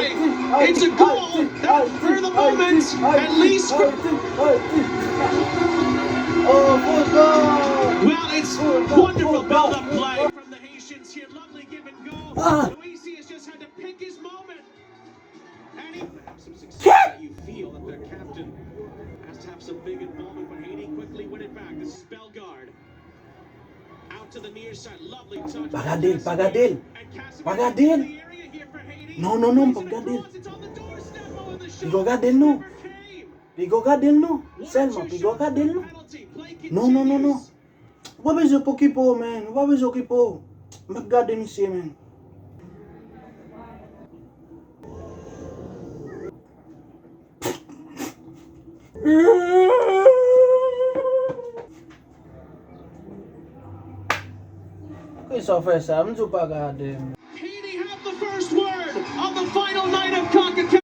try. It's a goal that for the moment, at least for... Well, it's wonderful build-up play from the Haitians here. Lovely give and go. Luisi has just had to pick his moment. And he have some success that you feel that their captain has to have some big involvement, but Haiti quickly win it back. This is Bellegarde. Out to the near side. Lovely touch. Pagadil. No, Pagadil. Pigo Gadil no. Selma, Pigo Gadil no. No. What is your pokipo, man? What is your kipo? Magade misye, man. Okay, so first, I'm Pagadil. Haiti have the first word on the final night of CONCACAF.